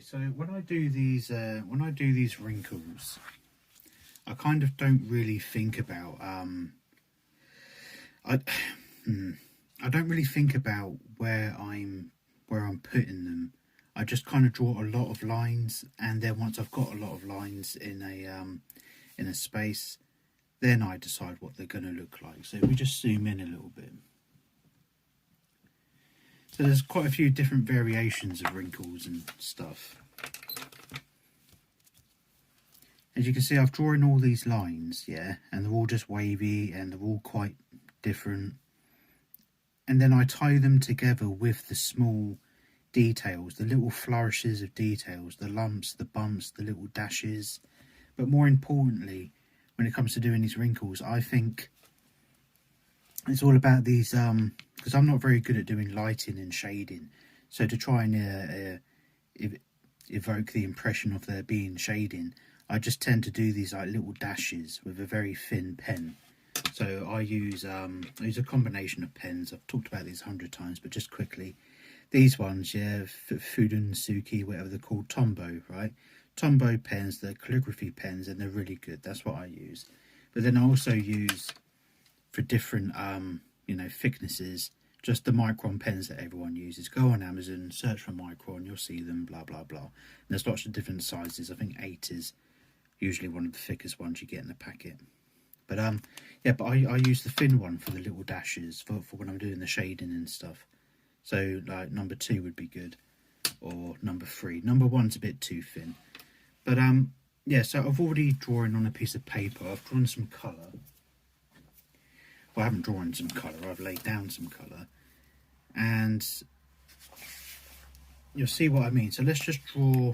So when I do these wrinkles, I kind of don't really think about I I don't really think about where I'm putting them. I just kind of draw a lot of lines, and then once I've got a lot of lines in a space, then I decide what they're going to look like. So if we just zoom in a little bit. So there's quite a few different variations of wrinkles and stuff. As you can see, I've drawn all these lines, yeah, and they're all just wavy and they're all quite different. And then I tie them together with the small details, the little flourishes of details, the lumps, the bumps, the little dashes. But more importantly, when it comes to doing these wrinkles, I think it's all about these, because I'm not very good at doing lighting and shading. So to try and evoke the impression of there being shading, I just tend to do these like little dashes with a very thin pen. So I use a combination of pens. I've talked about these 100 times, but just quickly, these ones, yeah, Fudun, Suki, whatever they're called, Tombow, right? Tombow pens, they're calligraphy pens, and they're really good. That's what I use. But then I also use, for different thicknesses, just the micron pens that everyone uses. Go on Amazon, search for micron, you'll see them, blah blah blah. And there's lots of different sizes. I think 8 is usually one of the thickest ones you get in the packet. But yeah, but I use the thin one for the little dashes for when I'm doing the shading and stuff. So like number 2 would be good, or number 3. Number 1's a bit too thin. But yeah, so I've already drawn on a piece of paper. I've drawn some colour. Well, I haven't drawn some colour, I've laid down some colour. And you'll see what I mean. So let's just draw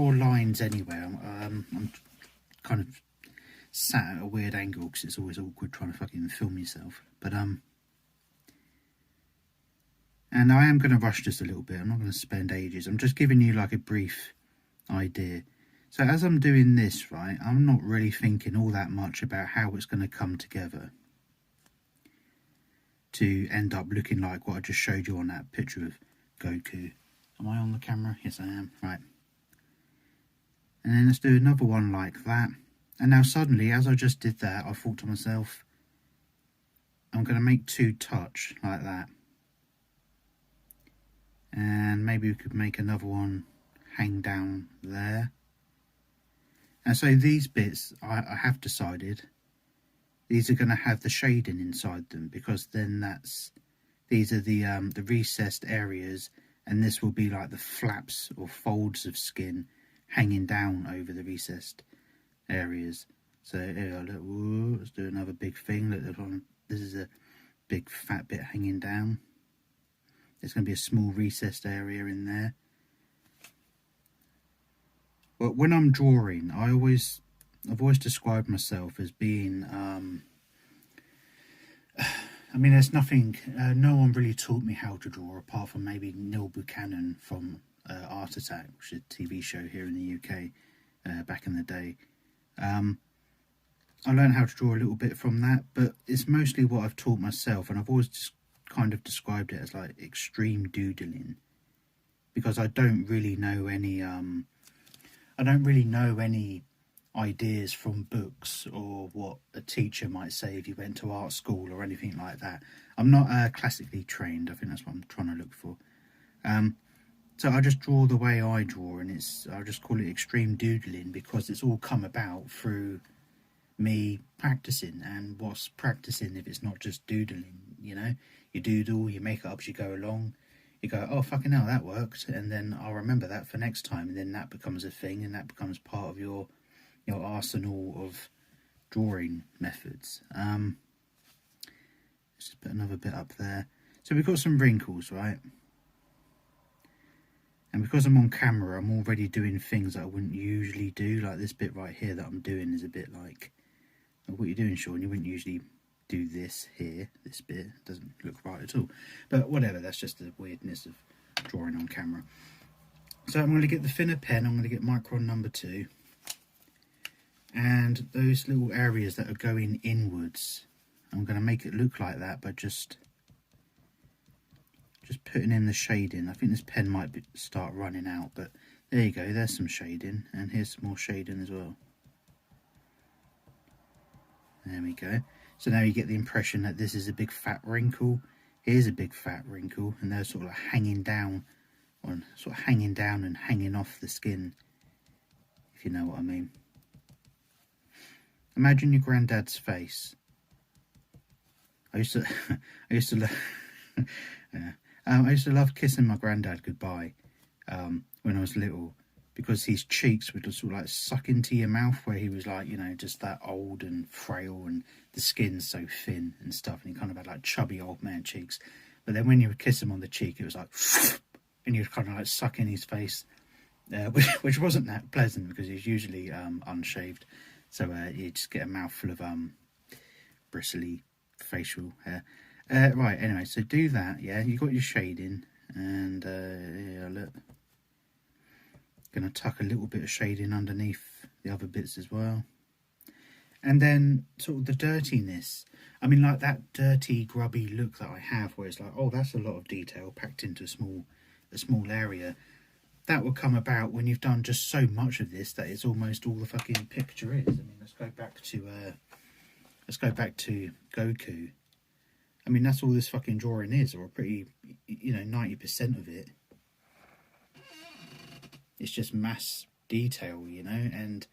lines anyway. I'm kind of sat at a weird angle because it's always awkward trying to fucking film yourself. But and I am going to rush just a little bit. I'm not going to spend ages. I'm just giving you like a brief idea. So as I'm doing this, right, I'm not really thinking all that much about how it's going to come together to end up looking like what I just showed you on that picture of Goku. Am I on the camera? Yes, I am. Right. And then let's do another one like that. And now suddenly, as I just did that, I thought to myself, I'm going to make 2 touch like that. And maybe we could make another one hang down there. And so these bits, I have decided, these are going to have the shading inside them, because then these are the recessed areas, and this will be like the flaps or folds of skin hanging down over the recessed areas. So here, look, let's do another big thing. Look, this is a big fat bit hanging down. There's going to be a small recessed area in there. But when I'm drawing, I've always described myself as being, I mean, there's nothing, no one really taught me how to draw apart from maybe Neil Buchanan from Art Attack, which is a TV show here in the UK back in the day. I learned how to draw a little bit from that, but it's mostly what I've taught myself, and I've always just kind of described it as like extreme doodling, because I don't really know any ideas from books or what a teacher might say if you went to art school or anything like that. I'm not classically trained. I think that's what I'm trying to look for. So I just draw the way I draw, and I just call it extreme doodling because it's all come about through me practicing. And what's practicing if it's not just doodling? You know, you doodle, you make it up as you go along. You go, oh fucking hell, that worked, and then I'll remember that for next time, and then that becomes a thing, and that becomes part of your arsenal of drawing methods. Let's just put another bit up there. So we've got some wrinkles, right? And because I'm on camera, I'm already doing things that I wouldn't usually do. Like this bit right here that I'm doing is a bit like, oh, what are you doing, Sean? You wouldn't usually do this here. This bit doesn't look right at all. But whatever, that's just the weirdness of drawing on camera. So I'm going to get the thinner pen. I'm going to get micron number 2. And those little areas that are going inwards, I'm going to make it look like that by just Just putting in the shading. I think this pen might start running out, but there you go, there's some shading, and here's some more shading as well. There we go. So now you get the impression that this is a big fat wrinkle. Here's a big fat wrinkle, and they're sort of like hanging down, and hanging off the skin, if you know what I mean. Imagine your granddad's face. I used to love kissing my granddad goodbye when I was little, because his cheeks would just sort of like suck into your mouth, where he was like, you know, just that old and frail, and the skin's so thin and stuff, and he kind of had like chubby old man cheeks. But then when you would kiss him on the cheek, it was like, and you'd kind of like suck in his face, which wasn't that pleasant, because he's usually unshaved, so you just get a mouthful of bristly facial hair. Right, anyway, so do that, yeah, you got your shading, and yeah, look, gonna tuck a little bit of shading underneath the other bits as well. And then sort of the dirtiness, I mean, like that dirty grubby look that I have, where it's like, oh, that's a lot of detail packed into a small area, that will come about when you've done just so much of this that it's almost all the fucking picture is. I mean, let's go back to Goku. I mean, that's all this fucking drawing is, or a pretty, you know, 90% of it. It's just mass detail, you know, and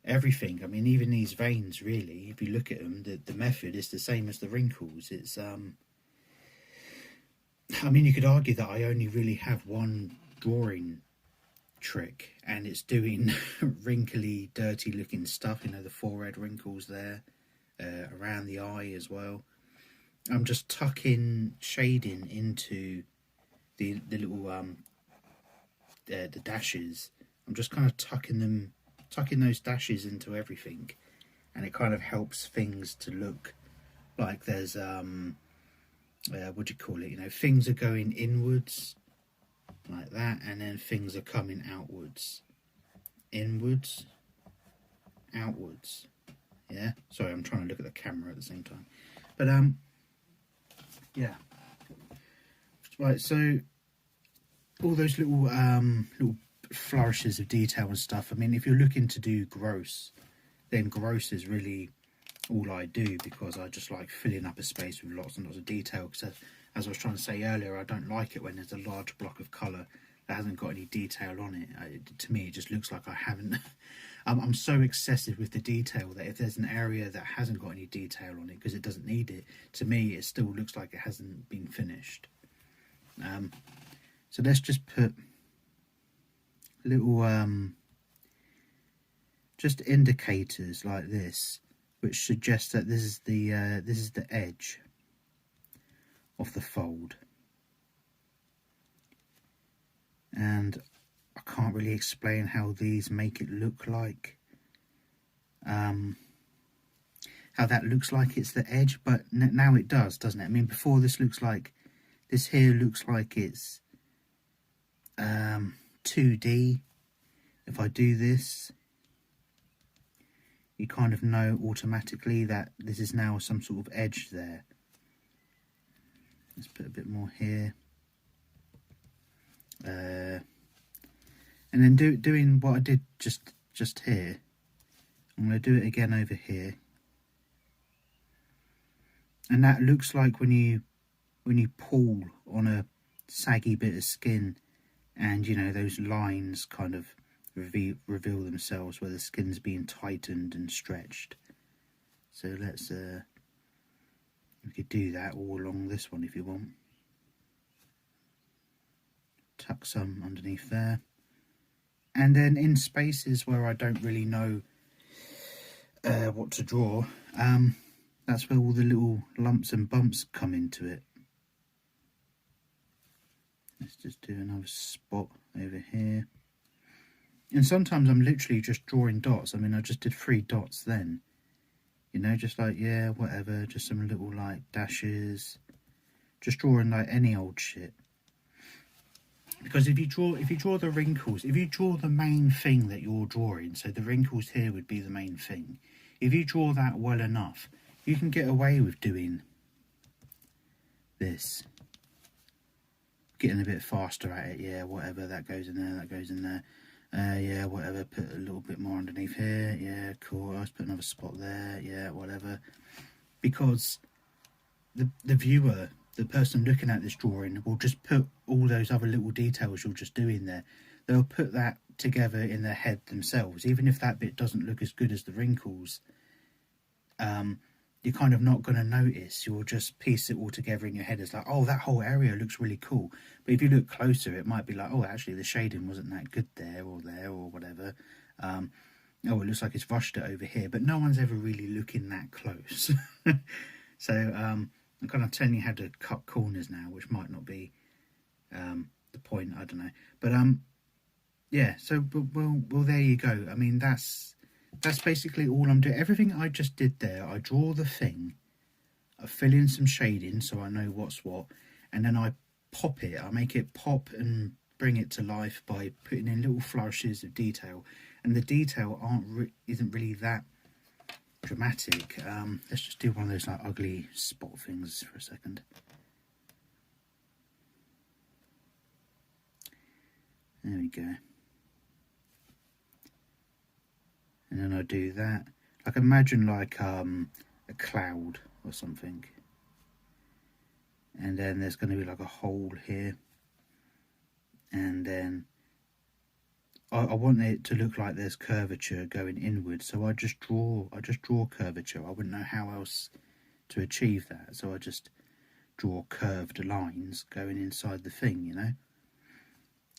everything. I mean, even these veins, really, if you look at them, the method is the same as the wrinkles. It's, I mean, you could argue that I only really have one drawing trick, and it's doing wrinkly, dirty looking stuff, you know, the forehead wrinkles there, around the eye as well. I'm just tucking shading into the little the dashes. I'm just kind of tucking those dashes into everything, and it kind of helps things to look like there's what do you call it, you know, things are going inwards like that, and then things are coming outwards, inwards, outwards. Yeah, sorry, I'm trying to look at the camera at the same time, but yeah, right, so all those little flourishes of detail and stuff, I mean, if you're looking to do gross, then gross is really all I do, because I just like filling up a space with lots and lots of detail, because as I was trying to say earlier, I don't like it when there's a large block of colour that hasn't got any detail on it. To me, it just looks like I haven't I'm so excessive with the detail that if there's an area that hasn't got any detail on it because it doesn't need it, to me it still looks like it hasn't been finished. So let's just put little just indicators like this, which suggest that this is the edge of the fold, and I can't really explain how these make it look like how that looks like it's the edge, but now it does, doesn't it? I mean, before this here looks like it's 2D. If I do this, you kind of know automatically that this is now some sort of edge there. Let's put a bit more here. And then doing what I did just here, I'm going to do it again over here. And that looks like when you pull on a saggy bit of skin, and you know those lines kind of reveal themselves where the skin's being tightened and stretched. So let's we could do that all along this one if you want. Tuck some underneath there, and then in spaces where I don't really know what to draw, that's where all the little lumps and bumps come into it. Let's just do another spot over here. And sometimes I'm literally just drawing dots. I mean, I just did 3 dots then. You know, just like, yeah, whatever, just some little like dashes. Just drawing like any old shit. Because if you draw the wrinkles, if you draw the main thing that you're drawing, so the wrinkles here would be the main thing. If you draw that well enough, you can get away with doing this. getting a bit faster at it. Yeah, whatever, that goes in there, that goes in there. Yeah, whatever, put a little bit more underneath here. Yeah, cool. Let's put another spot there. Yeah, whatever. Because the viewer, the person looking at this drawing, will just put all those other little details you're just doing there. They'll put that together in their head themselves. Even if that bit doesn't look as good as the wrinkles, you're kind of not going to notice. You'll just piece it all together in your head. It's like, oh, that whole area looks really cool. But if you look closer, it might be like, oh, actually the shading wasn't that good there or whatever. Oh, it looks like it's rushed it over here. But no one's ever really looking that close. So I'm kind of telling you how to cut corners now, which might not be the point. I don't know. But yeah, so well, there you go. I mean, that's basically all I'm doing. Everything I just did there, I draw the thing, I fill in some shading so I know what's what, and then I pop it. I make it pop and bring it to life by putting in little flourishes of detail, and the detail isn't really that dramatic. Let's just do one of those like ugly spot things for a second. There we go. And then I do that. Like imagine like a cloud or something. And then there's going to be like a hole here. And then I want it to look like there's curvature going inward. So I just draw curvature. I wouldn't know how else to achieve that. So I just draw curved lines going inside the thing, you know.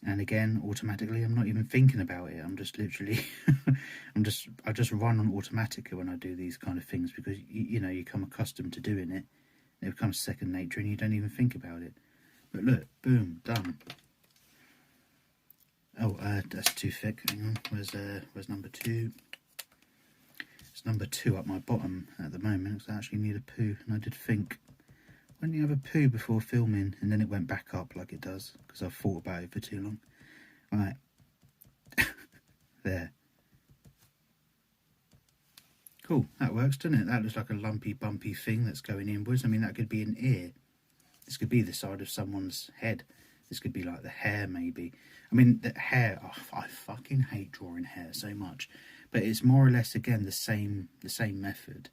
And again, automatically, I'm not even thinking about it. I'm just literally, I just run on automatic when I do these kind of things, because you know, you become accustomed to doing it. It becomes second nature, and you don't even think about it. But look, boom, done. Oh, that's too thick. Hang on, where's number 2? It's number 2 up my bottom at the moment, because I actually need a poo, and I did think, why don't you have a poo before filming? And then it went back up like it does, because I've thought about it for too long. Right. There. Cool, that works, doesn't it? That looks like a lumpy, bumpy thing that's going inwards. I mean, that could be an ear. This could be the side of someone's head. This could be like the hair, maybe. I mean, the hair, oh, I fucking hate drawing hair so much. But it's more or less, again, the same method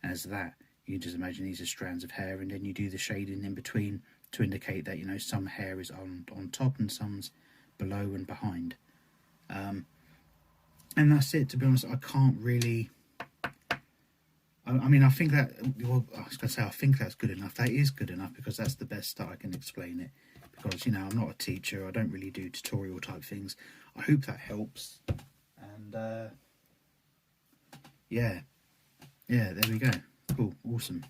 as that. You just imagine these are strands of hair, and then you do the shading in between to indicate that, you know, some hair is on top and some's below and behind. And that's it, to be honest. I can't really... I mean, I think that... Well, I was going to say, I think that's good enough. That is good enough, because that's the best that I can explain it. Because, you know, I'm not a teacher. I don't really do tutorial type things. I hope that helps. And, yeah. Yeah, there we go. Cool, awesome.